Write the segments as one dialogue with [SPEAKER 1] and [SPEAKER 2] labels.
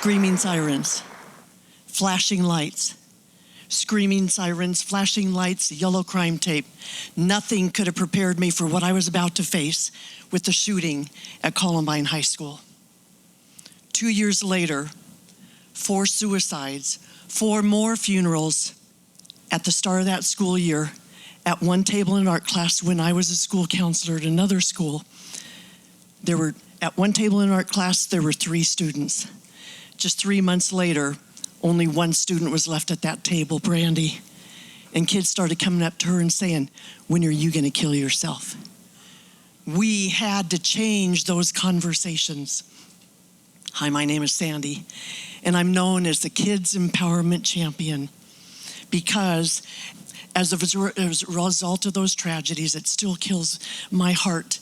[SPEAKER 1] Screaming sirens, flashing lights, screaming sirens, flashing lights, yellow crime tape. Nothing could have prepared me for what I was about to face with the shooting at Columbine High School. 2 years later, 4 suicides, 4 more funerals at the start of that school year. At one table in art class when I was a school counselor at another school, at one table in art class, there were 3 students. Just 3 months later, only 1 student was left at that table, Brandy. And kids started coming up to her and saying, "When are you gonna kill yourself?" We had to change those conversations. Hi, my name is Sandy, and I'm known as the Kids Empowerment Champion because as a result of those tragedies, it still kills my heart.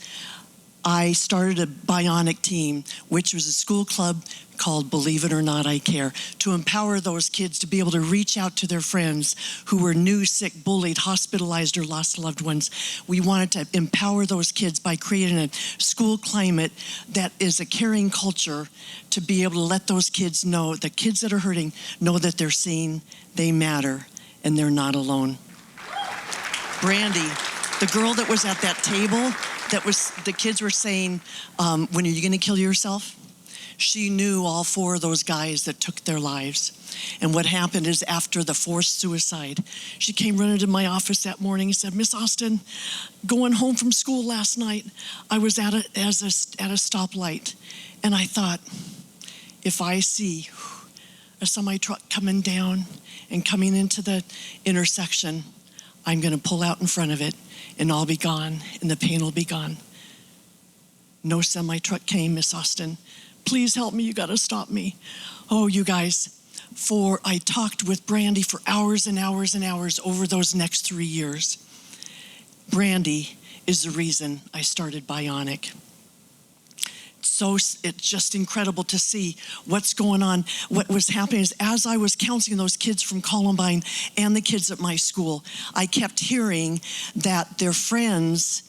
[SPEAKER 1] I started a bionic team, which was a school club called Believe It or Not, I Care, to empower those kids to be able to reach out to their friends who were new, sick, bullied, hospitalized, or lost loved ones. We wanted to empower those kids by creating a school climate that is a caring culture to be able to let those kids know, the kids that are hurting, know that they're seen, they matter, and they're not alone. Brandy, the girl that was at that table, the kids were saying, "When are you gonna kill yourself?" She knew all 4 of those guys that took their lives. And what happened is after the 4th suicide, she came running to my office that morning and said, "Miss Austin, going home from school last night, I was at a stoplight. And I thought, if I see a semi-truck coming down and coming into the intersection, I'm gonna pull out in front of it and I'll be gone and the pain will be gone." No semi-truck came, Miss Austin. "Please help me, you gotta stop me." Oh, you guys, I talked with Brandy for hours and hours and hours over those next 3 years. Brandy is the reason I started Bionic. So it's just incredible to see what's going on. What was happening is as I was counseling those kids from Columbine and the kids at my school, I kept hearing that their friends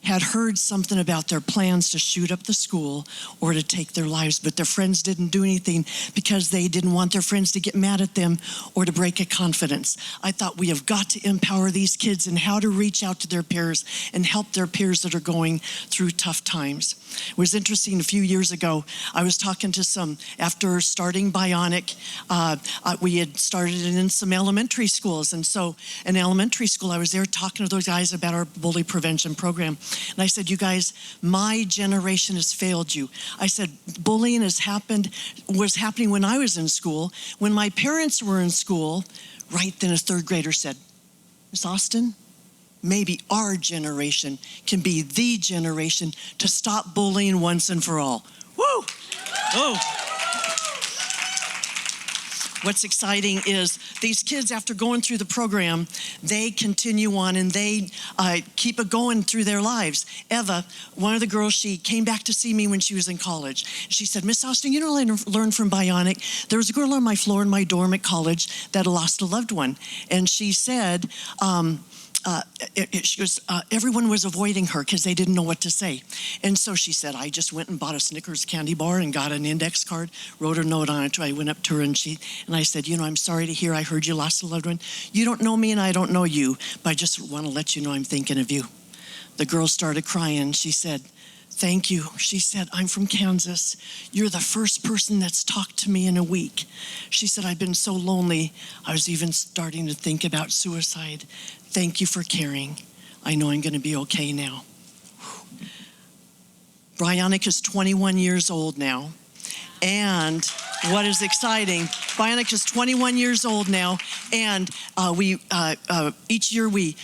[SPEAKER 1] had heard something about their plans to shoot up the school or to take their lives, but their friends didn't do anything because they didn't want their friends to get mad at them or to break a confidence. I thought we have got to empower these kids in how to reach out to their peers and help their peers that are going through tough times. It was interesting, a few years ago, I was talking to after starting Bionic, we had started it in some elementary schools. And so in elementary school, I was there talking to those guys about our bully prevention program. And I said, "You guys, my generation has failed you." I said, bullying was happening when I was in school. When my parents were in school, right then a 3rd grader said, "Miss Austin, maybe our generation can be the generation to stop bullying once and for all." Woo! Oh. What's exciting is these kids, after going through the program, they continue on and they keep it going through their lives. Eva, one of the girls, she came back to see me when she was in college. She said, "Miss Austin, you know what I learned from Bionic? There was a girl on my floor in my dorm at college that lost a loved one." And she said, everyone was avoiding her because they didn't know what to say. And so she said, "I just went and bought a Snickers candy bar and got an index card, wrote a note on it." I went up to her and I said, "You know, I'm sorry to hear I heard you lost a loved one. You don't know me and I don't know you, but I just want to let you know I'm thinking of you." The girl started crying. She said, "Thank you." She said, "I'm from Kansas. You're the first person that's talked to me in a week." She said, "I've been so lonely. I was even starting to think about suicide. Thank you for caring. I know I'm going to be okay now." Bionic is 21 years old now. And what is exciting, Bionic is 21 years old now, and each year we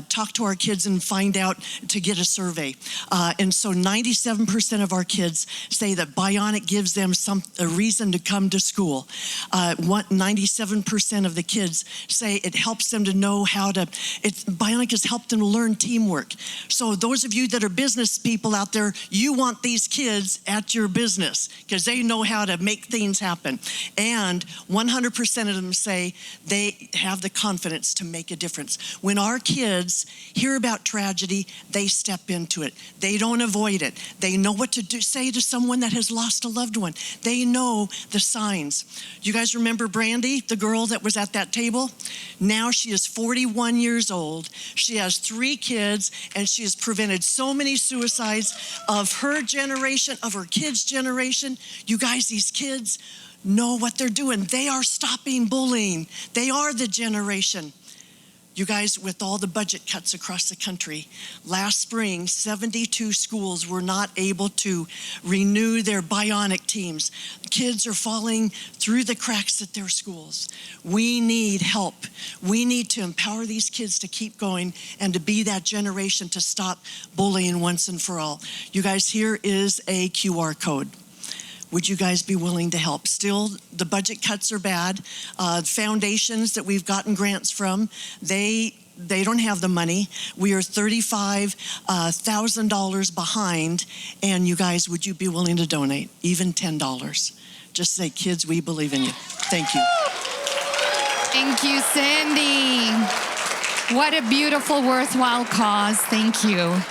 [SPEAKER 1] talk to our kids and find out to get a survey. And so 97% of our kids say that Bionic gives them a reason to come to school. 97% of the kids say it helps them to know Bionic has helped them to learn teamwork. So those of you that are business people out there, you want these kids at your business because they know how to make things happen. And 100% of them say they have the confidence to make a difference. When our kids hear about tragedy, they step into it. They don't avoid it. They know what to do, say to someone that has lost a loved one. They know the signs. You guys remember Brandy, the girl that was at that table? Now she is 41 years old. She has 3 kids, and she has prevented so many suicides of her generation, of her kids' generation. You guys, these kids know what they're doing. They are stopping bullying. They are the generation. You guys, with all the budget cuts across the country, last spring, 72 schools were not able to renew their bionic teams. Kids are falling through the cracks at their schools. We need help. We need to empower these kids to keep going and to be that generation to stop bullying once and for all. You guys, here is a QR code. Would you guys be willing to help? Still, the budget cuts are bad. Foundations that we've gotten grants from, they don't have the money. We are $35,000 behind. And you guys, would you be willing to donate? Even $10. Just say, kids, we believe in you. Thank you.
[SPEAKER 2] Thank you, Sandy. What a beautiful, worthwhile cause. Thank you.